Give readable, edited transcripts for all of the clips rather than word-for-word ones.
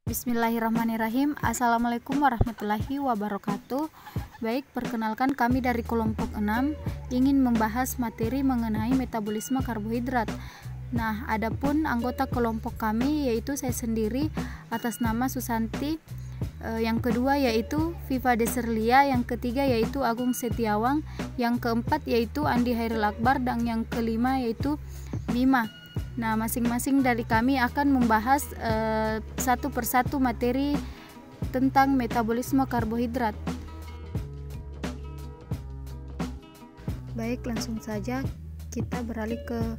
Bismillahirrahmanirrahim. Assalamualaikum warahmatullahi wabarakatuh. Baik, perkenalkan kami dari kelompok 6 ingin membahas materi mengenai metabolisme karbohidrat. Nah, adapun anggota kelompok kami yaitu saya sendiri atas nama Susanti, yang kedua yaitu Viva Deserlia, yang ketiga yaitu Agung Setiawang, yang keempat yaitu Andi Hairil Akbar, dan yang kelima yaitu Bima. Nah, masing-masing dari kami akan membahas satu persatu materi tentang metabolisme karbohidrat. Baik, langsung saja kita beralih ke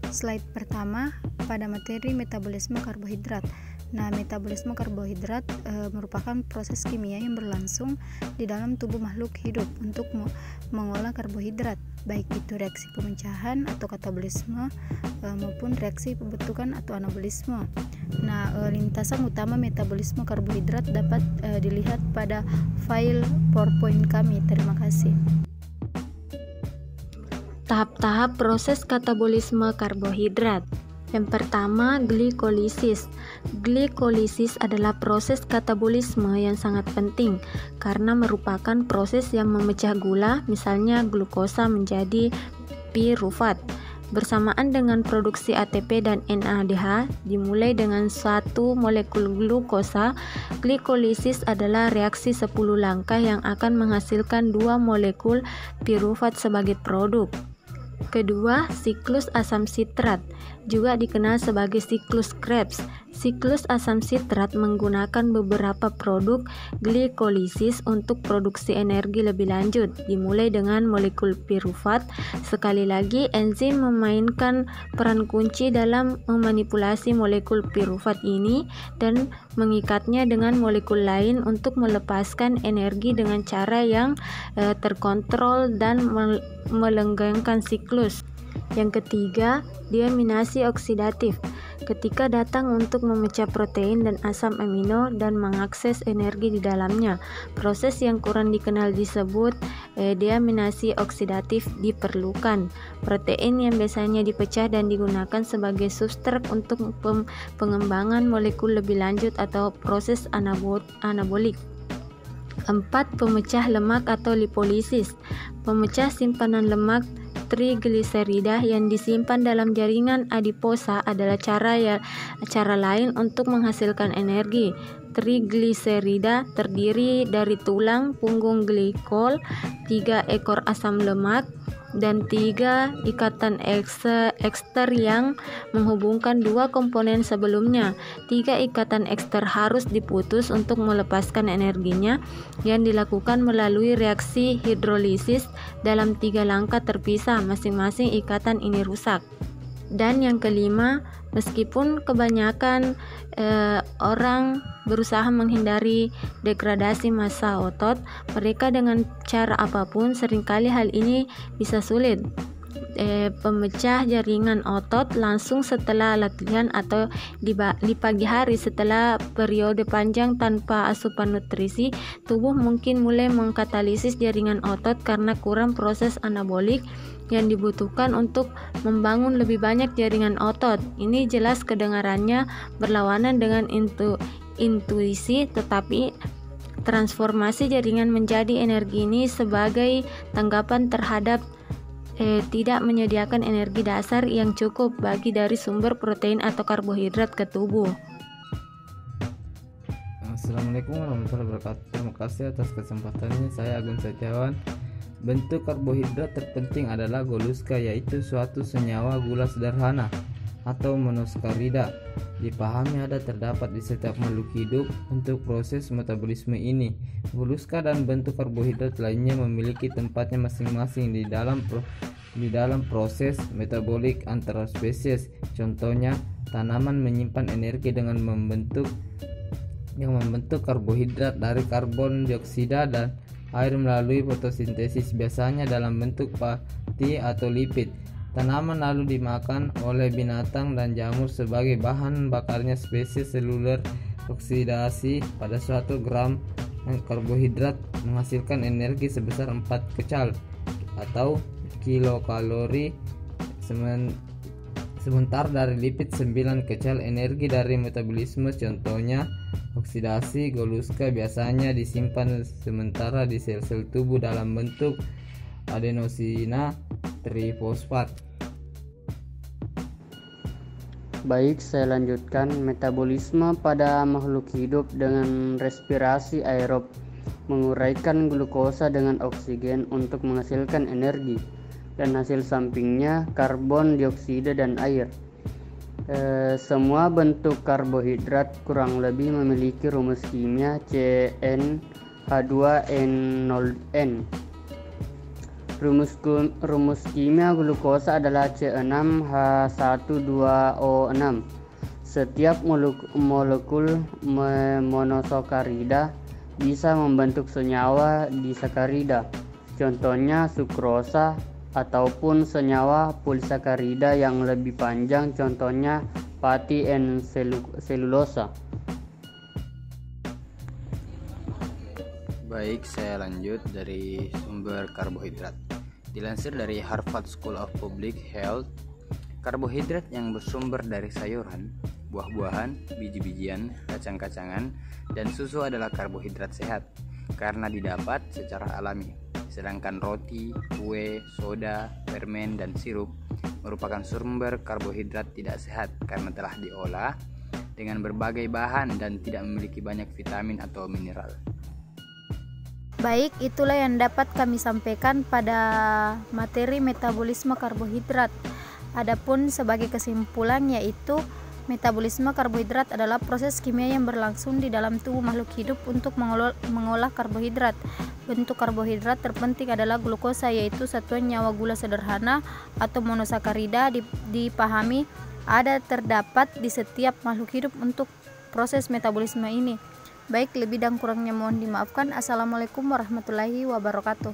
slide pertama pada materi metabolisme karbohidrat. Nah, metabolisme karbohidrat merupakan proses kimia yang berlangsung di dalam tubuh makhluk hidup untuk mengolah karbohidrat, baik itu reaksi pemecahan atau katabolisme maupun reaksi pembentukan atau anabolisme. Nah, lintasan utama metabolisme karbohidrat dapat dilihat pada file PowerPoint kami. Terima kasih. Tahap-tahap proses katabolisme karbohidrat. Yang pertama, glikolisis. Glikolisis adalah proses katabolisme yang sangat penting karena merupakan proses yang memecah gula, misalnya glukosa, menjadi pirufat. Bersamaan dengan produksi ATP dan NADH, dimulai dengan satu molekul glukosa. Glikolisis adalah reaksi 10 langkah yang akan menghasilkan 2 molekul pirufat sebagai produk. Kedua, siklus asam sitrat, juga dikenal sebagai siklus Krebs. Siklus asam sitrat menggunakan beberapa produk glikolisis untuk produksi energi lebih lanjut, dimulai dengan molekul pirufat. Sekali lagi, enzim memainkan peran kunci dalam memanipulasi molekul pirufat ini dan mengikatnya dengan molekul lain untuk melepaskan energi dengan cara yang terkontrol dan melenggangkan siklus. Yang ketiga, deaminasi oksidatif. Ketika datang untuk memecah protein dan asam amino dan mengakses energi di dalamnya. Proses yang kurang dikenal disebut deaminasi oksidatif diperlukan. Protein yang biasanya dipecah dan digunakan sebagai substrat untuk pengembangan molekul lebih lanjut atau proses anabolik. 4. Pemecah lemak atau lipolisis. Pemecah simpanan lemak trigliserida yang disimpan dalam jaringan adiposa adalah cara lain untuk menghasilkan energi. Trigliserida terdiri dari tulang punggung glikol, 3 ekor asam lemak, dan 3 ikatan ekster yang menghubungkan 2 komponen sebelumnya. 3 ikatan ekster harus diputus untuk melepaskan energinya yang dilakukan melalui reaksi hidrolisis dalam 3 langkah terpisah. Masing-masing ikatan ini rusak. Dan yang kelima, meskipun kebanyakan orang berusaha menghindari degradasi massa otot, mereka dengan cara apapun seringkali hal ini bisa sulit. Pemecah jaringan otot langsung setelah latihan atau di pagi hari setelah periode panjang tanpa asupan nutrisi, tubuh mungkin mulai mengkatalisis jaringan otot karena kurang proses anabolik yang dibutuhkan untuk membangun lebih banyak jaringan otot. Ini jelas kedengarannya berlawanan dengan intuisi, tetapi transformasi jaringan menjadi energi ini sebagai tanggapan terhadap tidak menyediakan energi dasar yang cukup bagi dari sumber protein atau karbohidrat ke tubuh. Assalamualaikum warahmatullahi wabarakatuh. Terima kasih atas kesempatannya. Saya Agung Setiawan. Bentuk karbohidrat terpenting adalah goluska, yaitu suatu senyawa gula sederhana atau monoskarida. Dipahami ada terdapat di setiap makhluk hidup. Untuk proses metabolisme ini, goluska dan bentuk karbohidrat lainnya memiliki tempatnya masing-masing di dalam proses metabolik antar spesies. Contohnya, tanaman menyimpan energi dengan membentuk karbohidrat dari karbon dioksida dan air melalui fotosintesis, biasanya dalam bentuk pati atau lipid. Tanaman lalu dimakan oleh binatang dan jamur sebagai bahan bakarnya. Spesies seluler oksidasi pada suatu gram karbohidrat menghasilkan energi sebesar 4 kecal atau kilokalori, sementara dari lipid 9 kecal. Energi dari metabolisme contohnya Oksidasi goluska biasanya disimpan sementara di sel-sel tubuh dalam bentuk adenosina trifosfat. Baik, saya lanjutkan. Metabolisme pada makhluk hidup dengan respirasi aerob menguraikan glukosa dengan oksigen untuk menghasilkan energi, dan hasil sampingnya karbon dioksida dan air. Semua bentuk karbohidrat kurang lebih memiliki rumus kimia CnH2n0n. Rumus kimia glukosa adalah C6H12O6. Setiap molekul monosakarida bisa membentuk senyawa disakarida, contohnya sukrosa, ataupun senyawa polisakarida yang lebih panjang, contohnya fatty and selulosa. Baik, saya lanjut dari sumber karbohidrat. Dilansir dari Harvard School of Public Health, karbohidrat yang bersumber dari sayuran, buah-buahan, biji-bijian, kacang-kacangan, dan susu adalah karbohidrat sehat karena didapat secara alami. Sedangkan roti, kue, soda, permen, dan sirup merupakan sumber karbohidrat tidak sehat karena telah diolah dengan berbagai bahan dan tidak memiliki banyak vitamin atau mineral. Baik, itulah yang dapat kami sampaikan pada materi metabolisme karbohidrat. Adapun sebagai kesimpulan yaitu metabolisme karbohidrat adalah proses kimia yang berlangsung di dalam tubuh makhluk hidup untuk mengolah karbohidrat. Bentuk karbohidrat terpenting adalah glukosa, yaitu satuan nyawa gula sederhana atau monosakarida. Dipahami terdapat di setiap makhluk hidup untuk proses metabolisme ini. Baik, lebih dan kurangnya mohon dimaafkan. Assalamualaikum warahmatullahi wabarakatuh.